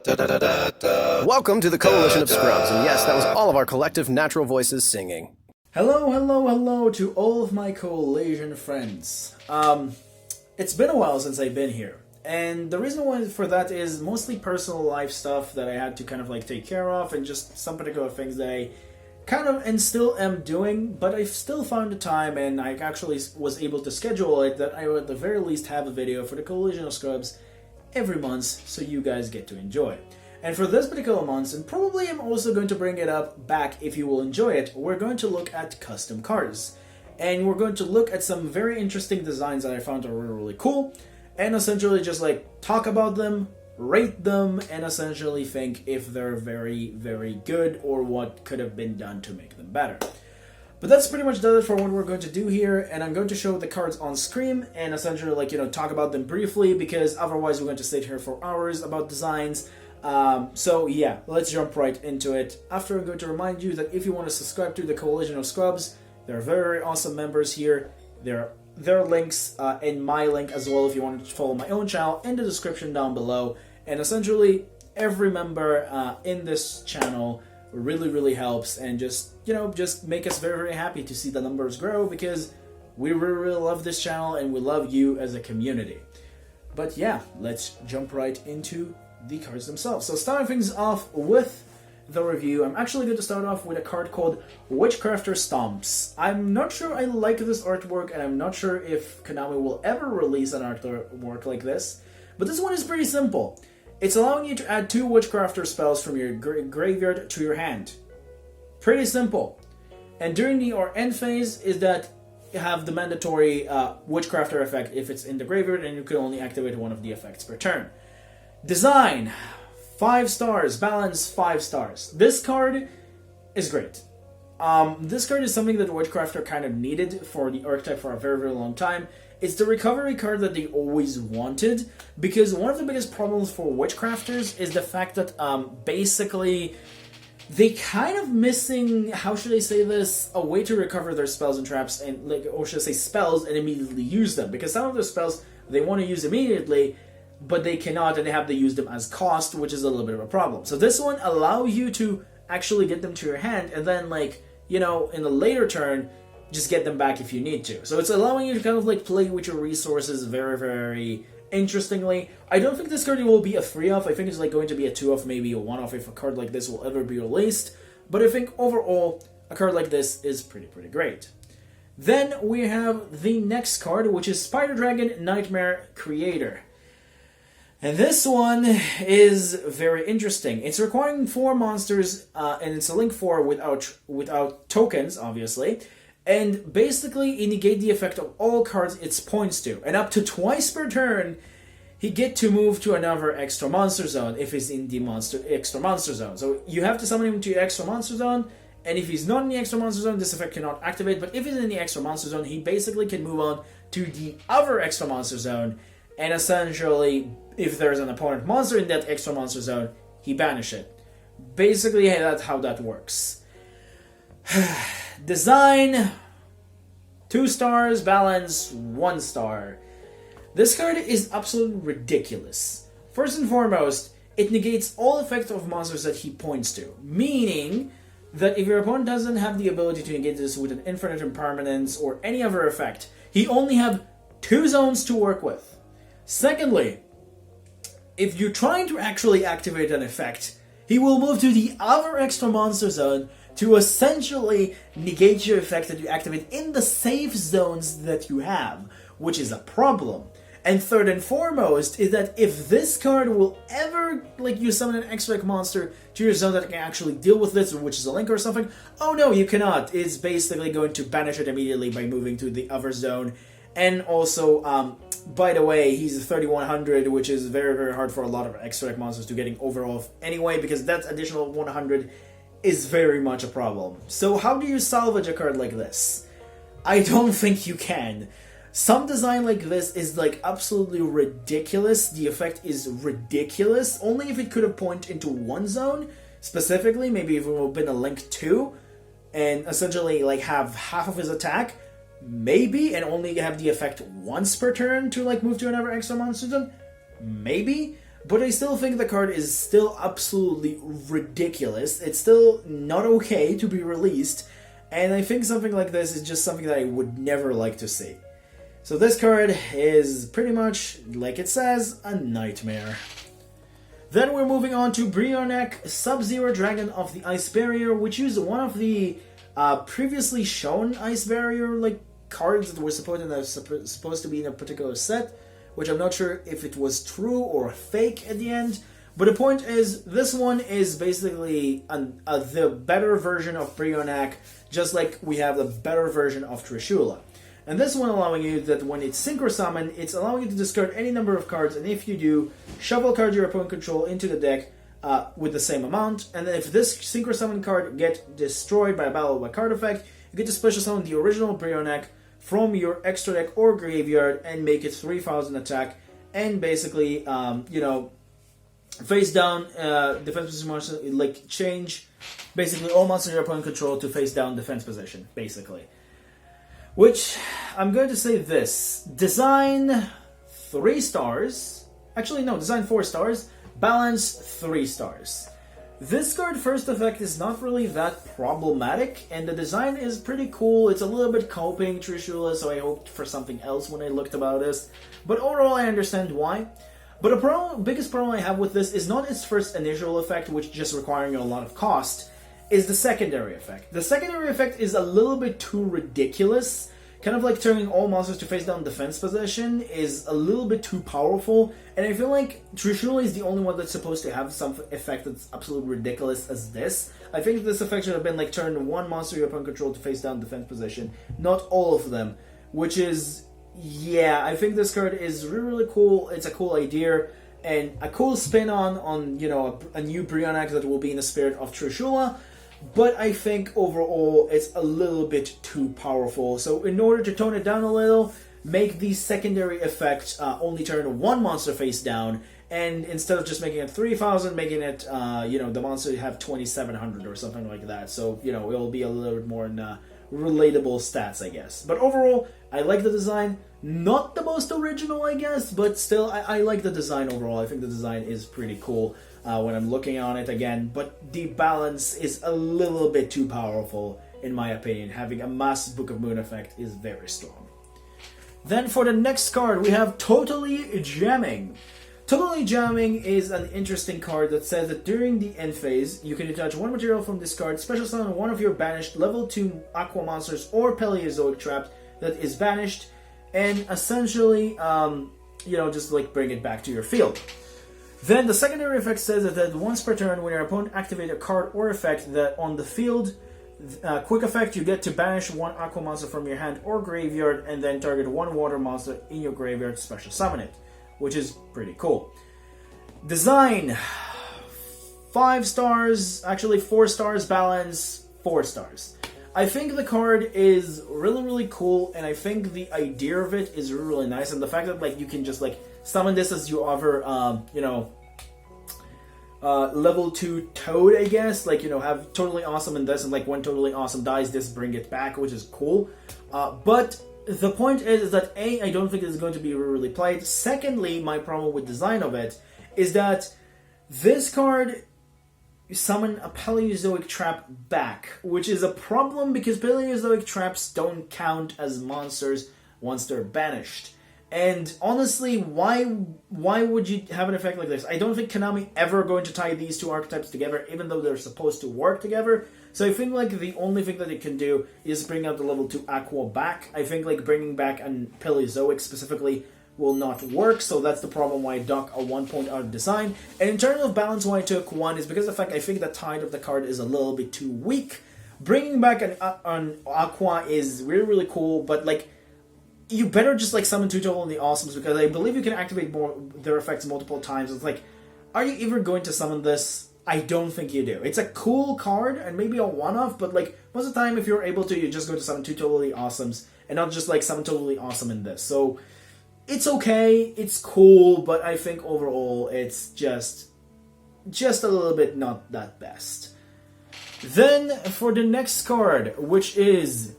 Welcome to the Coalition of Scrubs, and yes, that was all of our collective natural voices singing. Hello to all of my coalition friends. It's been a while since I've been here, and the reason why for that is mostly personal life stuff that I had to kind of like take care of, and just some particular things that I kind of and still am doing, but I've still found the time, and I actually was able to schedule it that I would at the very least have a video for the Coalition of Scrubs every month, so you guys get to enjoy. And for this particular month, and probably I'm also going to bring it up back if you will enjoy it, we're going to look at custom cards. And we're going to look at some very interesting designs that I found are really, really cool, and essentially just like talk about them, rate them, and essentially think if they're very, very good or what could have been done to make them better. But that's pretty much does it for what we're going to do here, and I'm going to show the cards on screen and essentially like, talk about them briefly, because otherwise we're going to sit here for hours about designs. So yeah, let's jump right into it. After, I'm going to remind you that if you want to subscribe to the Coalition of Scrubs, there are very, very awesome members here. There are links and my link as well if you want to follow my own channel in the description down below. And essentially, every member in this channel really, really helps, and just make us very, very happy to see the numbers grow, because we really, really love this channel and we love you as a community. But yeah, let's jump right into the cards themselves. So starting things off with the review, I'm actually going to start off with a card called Witchcrafter Stomps. I'm not sure I like this artwork, and I'm not sure if Konami will ever release an artwork like this, but this one is pretty simple. It's allowing you to add 2 Witchcrafter spells from your graveyard to your hand. Pretty simple. And during the end phase is that you have the mandatory Witchcrafter effect if it's in the graveyard, and you can only activate one of the effects per turn. Design, 5 stars, balance 5 stars. This card is great. This card is something that Witchcrafter kind of needed for the archetype for a very, very long time. It's the recovery card that they always wanted, because one of the biggest problems for Witchcrafters is the fact that basically they kind of missing, how should I say this, a way to recover their spells and traps, and or should I say spells, and immediately use them. Because some of their spells they want to use immediately, but they cannot, and they have to use them as cost, which is a little bit of a problem. So this one allows you to actually get them to your hand, and then in a later turn, just get them back if you need to. So it's allowing you to kind of play with your resources very, very interestingly. I don't think this card will be a 3-off. I think it's going to be a 2-off, maybe a 1-off if a card like this will ever be released. But I think overall, a card like this is pretty, pretty great. Then we have the next card, which is Spider Dragon Nightmare Creator. And this one is very interesting. It's requiring 4 monsters, and it's a link 4 without tokens, obviously. And basically, it negates the effect of all cards it points to. And up to twice per turn, he get to move to another extra monster zone if he's in the extra monster zone. So you have to summon him to your extra monster zone, and if he's not in the extra monster zone, this effect cannot activate. But if he's in the extra monster zone, he basically can move on to the other extra monster zone, and essentially, if there's an opponent monster in that extra monster zone, he banish it. Basically, that's how that works. Design, 2 stars, balance 1 star. This card is absolutely ridiculous. First and foremost, it negates all effects of monsters that he points to, meaning that if your opponent doesn't have the ability to negate this with an infinite impermanence or any other effect, he only have 2 zones to work with. Secondly, if you're trying to actually activate an effect, he will move to the other extra monster zone to essentially negate your effect that you activate in the safe zones that you have, which is a problem. And third and foremost is that if this card will ever, you summon an extra monster to your zone that can actually deal with this, which is a link or something, oh no, you cannot. It's basically going to banish it immediately by moving to the other zone. And also, by the way, he's 3100, which is very, very hard for a lot of extra monsters to getting overall anyway, because that additional 100 is very much a problem. So how do you salvage a card like this? I don't think you can. Some design like this is absolutely ridiculous. The effect is ridiculous. Only if it could have pointed into one zone, specifically, maybe if it would have been a link 2, and essentially have half of his attack, maybe, and only have the effect once per turn to move to another extra monster zone, maybe. but I still think the card is still absolutely ridiculous. It's still not okay to be released, and I think something like this is just something that I would never like to see. So this card is pretty much, like it says, a nightmare. Then we're moving on to Bryoneck, Sub-Zero Dragon of the Ice Barrier, which is one of the previously shown Ice Barrier cards that were supposed to be in a particular set, which I'm not sure if it was true or fake at the end. But the point is, this one is basically the better version of Bryoneck, just like we have the better version of Trishula. And this one allowing you that when it's Synchro Summon, it's allowing you to discard any number of cards, and if you do, shuffle cards your opponent control into the deck with the same amount, and then if this Synchro Summon card gets destroyed by a battle by card effect, you get to special summon the original Bryoneck from your extra deck or graveyard and make it 3,000 attack, and basically, face down defense position monster, change basically all monsters your opponent control to face down defense position, basically. Which, I'm going to say this. Design 3 stars. Actually, no, design 4 stars. Balance 3 stars. This card, first effect, is not really that problematic, and the design is pretty cool. It's a little bit coping Trishula, so I hoped for something else when I looked about this. But overall, I understand why. But the biggest problem I have with this is not its first initial effect, which just requiring a lot of cost, is the secondary effect. The secondary effect is a little bit too ridiculous. Kind of like turning all monsters to face down defense position is a little bit too powerful, and I feel like Trishula is the only one that's supposed to have some effect that's absolutely ridiculous as this. I think this effect should have been turn one monster your opponent control to face down defense position, not all of them, which is, yeah, I think this card is really, really cool. It's a cool idea, and a cool spin on a new Bryoneck that will be in the spirit of Trishula. But I think overall it's a little bit too powerful. So in order to tone it down a little, make the secondary effect only turn one monster face down, and instead of just making it 3,000, making it the monster have 2,700 or something like that. So it will be a little bit more in relatable stats, I guess. But overall, I like the design. Not the most original, I guess, but still, I like the design overall. I think the design is pretty cool when I'm looking on it again, but the balance is a little bit too powerful, in my opinion. Having a mass Book of Moon effect is very strong. Then for the next card, we have Totally Jamming. Totally Jamming is an interesting card that says that during the end phase, you can detach one material from this card, special summon one of your banished level 2 Aqua monsters or Paleozoic trap that is banished, and essentially, just bring it back to your field. Then the secondary effect says that once per turn, when your opponent activates a card or effect that on the field, quick effect, you get to banish one Aqua monster from your hand or graveyard, and then target one water monster in your graveyard to special summon it, which is pretty cool. Design 5 stars, actually 4 stars, balance 4 stars. I think the card is really, really cool, and I think the idea of it is really, really nice, and the fact that you can just summon this as your other level 2 Toad, I guess, have Totally Awesome in this, and when Totally Awesome dies, this bring it back, which is cool. But the point is that A, I don't think it's going to be really played. Secondly, my problem with design of it is that this card summon a Paleozoic trap back, which is a problem because Paleozoic traps don't count as monsters once they're banished. And honestly, why would you have an effect like this? I don't think Konami ever going to tie these two archetypes together, even though they're supposed to work together. So I think the only thing that it can do is bring out the level 2 Aqua back. I think bringing back an Paleozoic specifically will not work, so that's the problem why I dock a 1 point out of design. And in terms of balance, why I took 1 is because of the fact I think the tide of the card is a little bit too weak. Bringing back an Aqua is really, really cool, but you better just summon 2 Totally Awesomes, because I believe you can activate their effects multiple times. It's are you even going to summon this? I don't think you do. It's a cool card and maybe a one-off, but most of the time if you're able to, you just go to summon 2 Totally Awesomes and not just summon Totally Awesome in this. So it's okay, it's cool, but I think overall it's just a little bit not that best. Then for the next card, which is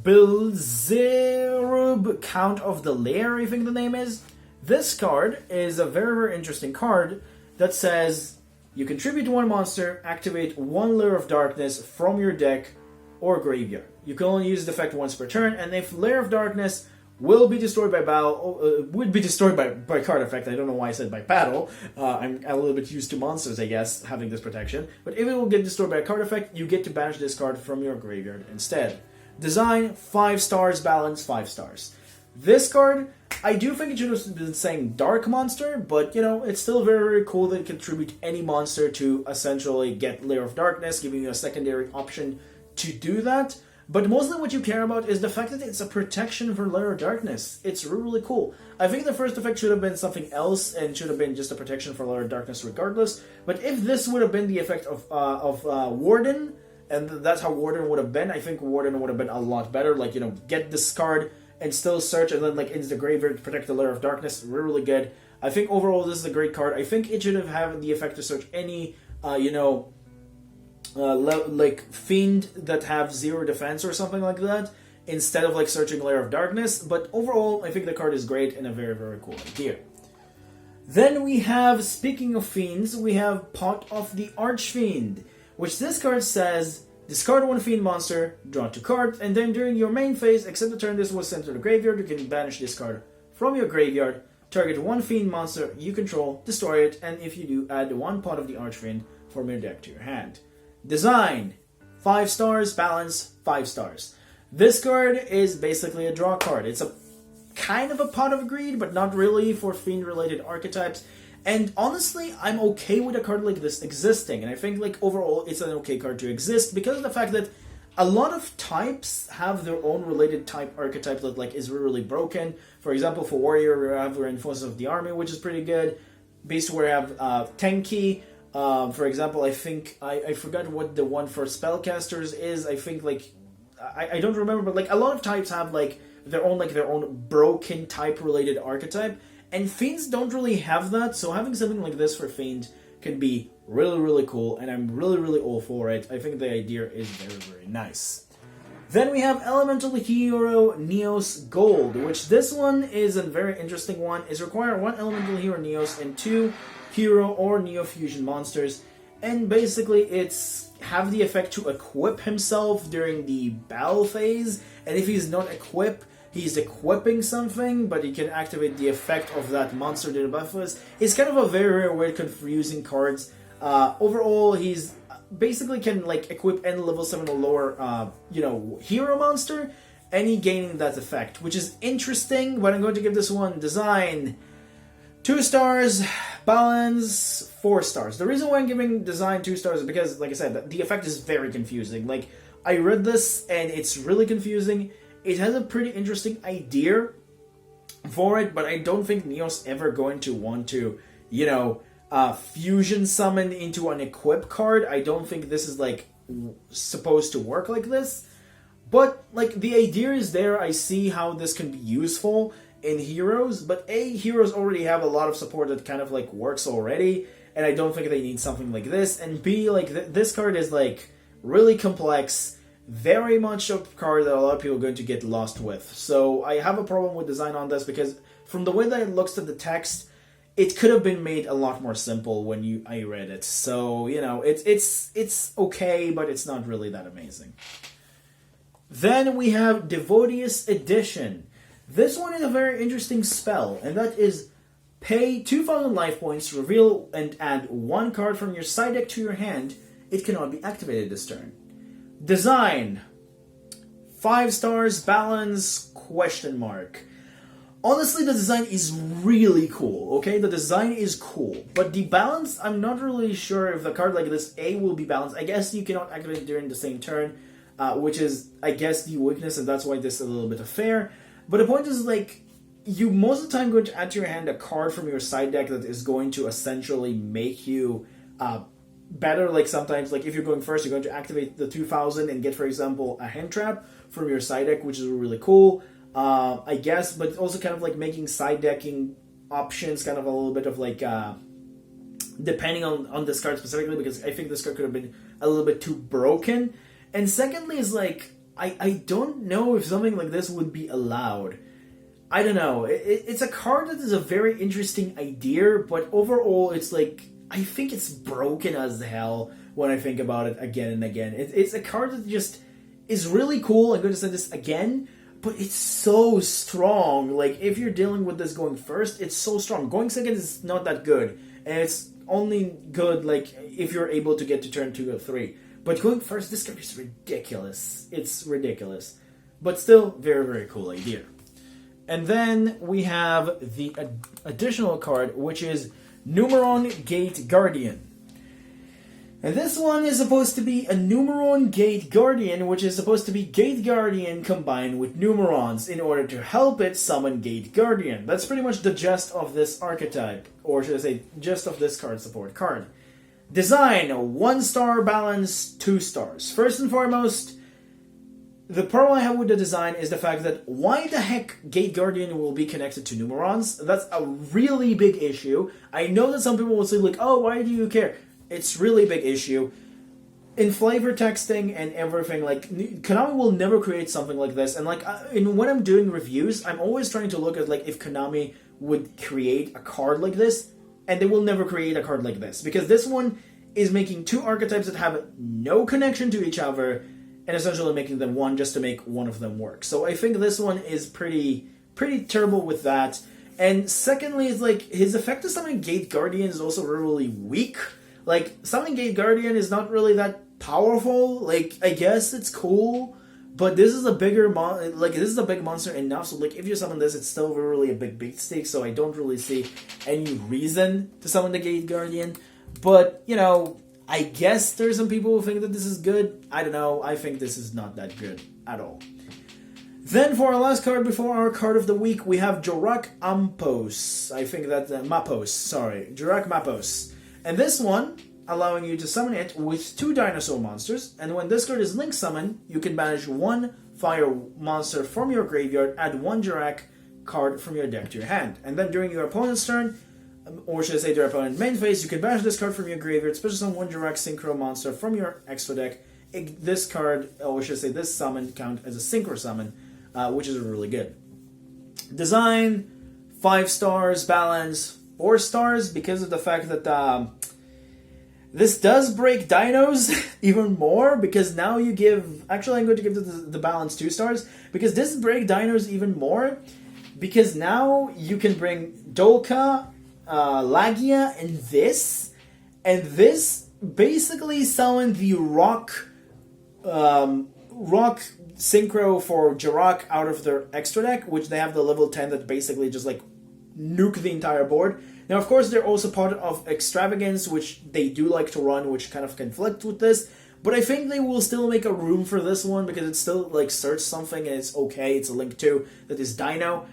Beelzebub, Count of the Lair, I think the name is. This card is a very, very interesting card that says you contribute one monster, activate one Lair of Darkness from your deck or graveyard. You can only use the effect once per turn, and if Lair of Darkness will be destroyed by battle, would be destroyed by card effect. I don't know why I said by battle. I'm a little bit used to monsters, I guess, having this protection. But if it will get destroyed by a card effect, you get to banish this card from your graveyard instead. Design, 5 stars, balance, 5 stars. This card, I do think it should have been saying Dark Monster, but, you know, it's still very, very cool that it can contribute any monster to essentially get Lair of Darkness, giving you a secondary option to do that. But mostly what you care about is the fact that it's a protection for Lair of Darkness. It's really, really cool. I think the first effect should have been something else and should have been just a protection for Lair of Darkness regardless. But if this would have been the effect of Warden, and that's how Warden would have been, I think Warden would have been a lot better. Like, you know, get this card and still search and then like into the graveyard to protect the Lair of Darkness. Really, really good. I think overall this is a great card. I think it should have had the effect to search any, like Fiend that have 0 defense or something like that, instead of like searching Lair of Darkness. But overall, I think the card is great and a very, very cool idea. Then we have, speaking of Fiends, we have Pot of the Archfiend, which this card says, discard 1 Fiend monster, draw 2 cards, and then during your main phase, except the turn this was sent to the graveyard, you can banish this card from your graveyard, target 1 Fiend monster you control, destroy it, and if you do, add 1 Pot of the Archfiend from your deck to your hand. Design, 5 stars, balance, 5 stars. This card is basically a draw card. It's a kind of a Pot of Greed, but not really for Fiend-related archetypes. And honestly, I'm okay with a card like this existing, and I think like overall it's an okay card to exist because of the fact that a lot of types have their own related type archetype that like is really broken. For example, for Warrior, we have Reinforcements of the Army, which is pretty good. Beast Warrior have Tenki. For example, I think I forgot what the one for spellcasters is. I think like I don't remember, but like a lot of types have like their own broken type related archetype, and Fiends don't really have that. So having something like this for Fiend can be really, really cool, and I'm really, really all for it. I think the idea is very, very nice. Then we have Elemental Hero Neos Gold, which this one is a very interesting one. It's require 1 Elemental Hero Neos and 2 Hero or Neo Fusion monsters, and basically it's have the effect to equip himself during the battle phase, and if he's not equipped, he's equipping something, but he can activate the effect of that monster during the battle phase. It's kind of a very, very weird, confusing cards. Overall, he's basically can like equip any level 7 or lower, hero monster, and he gaining that effect, which is interesting. But I'm going to give this one design 2 stars, balance 4 stars. The reason why I'm giving design 2 stars is because, like I said, the effect is very confusing. Like, I read this and it's really confusing. It has a pretty interesting idea for it, but I don't think Neo's ever going to want to, fusion summon into an equip card. I don't think this is like supposed to work like this. But like the idea is there. I see how this can be useful in heroes, but heroes already have a lot of support that kind of like works already, and I don't think they need something like this. And B, like this card is like really complex, very much a card that a lot of people are going to get lost with. So I have a problem with design on this because from the way that it looks at the text, it could have been made a lot more simple when I read it. So it's okay, but it's not really that amazing. Then we have Devotees Edition. This one is a very interesting spell, and that is pay 2,000 life points, reveal and add 1 card from your side deck to your hand. It cannot be activated this turn. Design 5 stars, balance ? Honestly, the design is really cool, okay? The design is cool, but the balance, I'm not really sure if the card like this, will be balanced. I guess you cannot activate it during the same turn, which is, I guess, the weakness, and that's why this is a little bit unfair. But the point is, like, you most of the time going to add to your hand a card from your side deck that is going to essentially make you better. Like, sometimes, like, if you're going first, you're going to activate the 2,000 and get, for example, a hand trap from your side deck, which is really cool, I guess. But it's also kind of, like, making side decking options kind of a little bit of, like, depending on this card specifically, because I think this card could have been a little bit too broken. And secondly is, like, I don't know if something like this would be allowed. I don't know. It's a card that is a very interesting idea, but overall it's like I think it's broken as hell when I think about it again and again. It's a card that just is really cool. I'm going to say this again, but it's so strong. Like, if you're dealing with this going first, it's so strong. Going second is not that good, and it's only good like if you're able to get to turn 2 or 3. But going first, this card is ridiculous. It's ridiculous, but still very, very cool idea. And then we have the additional card, which is Numeron Gate Guardian. And this one is supposed to be a Numeron Gate Guardian, which is supposed to be Gate Guardian combined with Numerons in order to help it summon Gate Guardian. That's pretty much the gist of this archetype, or should I say, gist of this card support card. Design, 1-star balance, 2 stars. First and foremost, the problem I have with the design is the fact that why the heck Gate Guardian will be connected to Numerons? That's a really big issue. I know that some people will say like, oh, why do you care? It's really big issue. In flavor texting and everything, like, Konami will never create something like this. And like, when I'm doing reviews, I'm always trying to look at like if Konami would create a card like this, and they will never create a card like this. Because this one is making 2 archetypes that have no connection to each other, and essentially making them one just to make one of them work. So I think this one is pretty terrible with that. And secondly, it's like, his effect to summon Gate Guardian is also really weak. Like, summoning Gate Guardian is not really that powerful. Like, I guess it's cool, but this is a bigger this is a big monster enough. So like, if you summon this, it's still really a big beat stick. So I don't really see any reason to summon the Gate Guardian. But you know, I guess there's some people who think that this is good. I don't know. I think this is not that good at all. Then for our last card before our card of the week, we have Jorak Ampos. I think that Mapos. Sorry, Jorak Mapos. And this one, allowing you to summon it with 2 dinosaur monsters, and when this card is link summoned, you can banish 1 fire monster from your graveyard, add 1 Jorak card from your deck to your hand. And then during your opponent's turn, or should I say their opponent's main phase, you can banish this card from your graveyard, special summon 1 Jorak Synchro monster from your extra deck. This card, or should I say this summon, count as a Synchro summon, which is really good. Design, 5 stars, balance, 4 stars, because of the fact that this does break dinos even more, because now you give... Actually, I'm going to give the balance 2 stars, because this break dinos even more, because now you can bring Dolka, Lagia, and this basically summon the rock synchro for Jorak out of their extra deck, which they have the level 10 that basically just like nuke the entire board. Now, of course, they're also part of Extravagance, which they do like to run, which kind of conflict with this. But I think they will still make a room for this one, because it's still like search something and it's okay. It's a Link 2 that is Dino.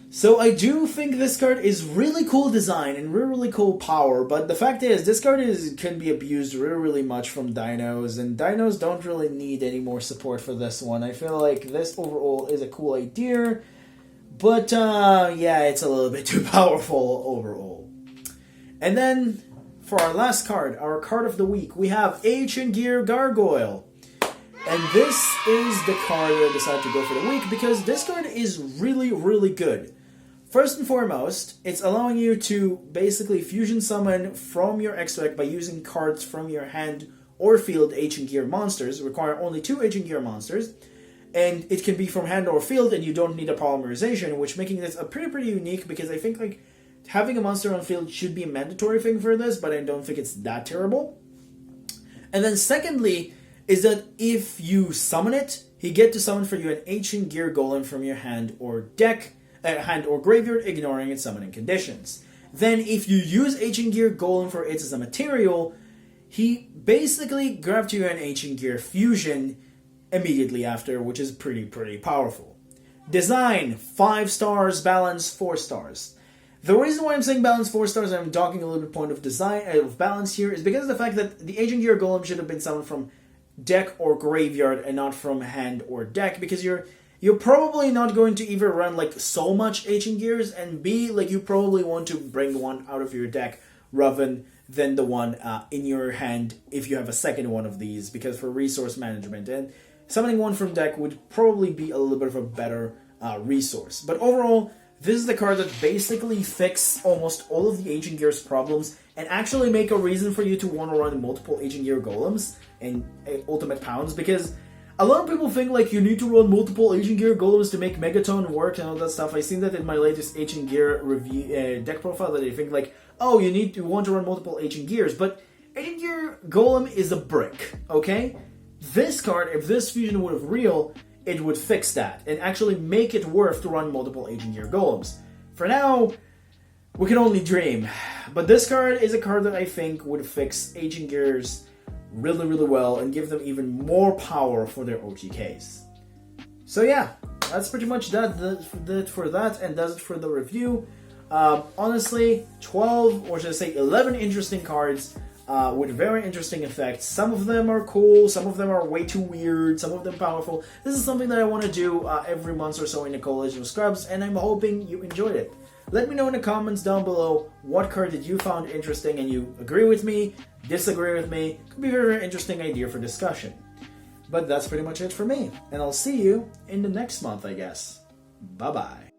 So I do think this card is really cool design and really cool power, but the fact is, this card can be abused really much from Dinos, and Dinos don't really need any more support for this one. I feel like this overall is a cool idea, but yeah, it's a little bit too powerful overall. And then, for our last card, our card of the week, we have Ancient Gear Gargoyle. And this is the card that I decided to go for the week, because this card is really good. First and foremost, it's allowing you to basically fusion summon from your extra deck by using cards from your hand or field Ancient Gear monsters. Require only 2 Ancient Gear monsters, and it can be from hand or field, and you don't need a polymerization, which making this a pretty unique, because I think like having a monster on field should be a mandatory thing for this, but I don't think it's that terrible. And then secondly, is that if you summon it, you get to summon for you an Ancient Gear Golem from your hand or deck, hand or graveyard, ignoring its summoning conditions. Then if you use Ancient Gear Golem for it as a material, he basically grabs you an Ancient Gear Fusion immediately after, which is pretty powerful. Design, 5 stars, balance, 4 stars. The reason why I'm saying balance 4 stars, and I'm talking a little bit point of design of balance here, is because of the fact that the Ancient Gear Golem should have been summoned from deck or graveyard and not from hand or deck, because you're probably not going to either run like so much Ancient Gears, and B, like you probably want to bring one out of your deck rather than the one in your hand if you have a second one of these, because for resource management, and summoning one from deck would probably be a little bit of a better resource. But overall, This is the card that basically fixes almost all of the Aging Gear's problems and actually make a reason for you to want to run multiple Aging Gear Golems and Ultimate Pounds, because a lot of people think like you need to run multiple Aging Gear Golems to make Megaton work and all that stuff. I seen that in my latest Aging Gear review deck profile, that they think like, oh, you want to run multiple Aging Gears, but Aging Gear Golem is a brick, okay? This card, if this fusion would have real, it would fix that and actually make it worth to run multiple Aging Gear Golems. For now, we can only dream. But this card is a card that I think would fix Aging Gears really, really well and give them even more power for their OTKs. So yeah, that's pretty much that for that, and that's it for the review. Honestly, 12, or should I say 11 interesting cards with very interesting effects. Some of them are cool, some of them are way too weird, some of them powerful. This is something that I want to do every month or so in the Coalition of Scrubs, and I'm hoping you enjoyed it. Let me know in the comments down below what card did you found interesting and you agree with me, disagree with me. Could be a very interesting idea for discussion. But that's pretty much it for me, and I'll see you in the next month, I guess. Bye-bye.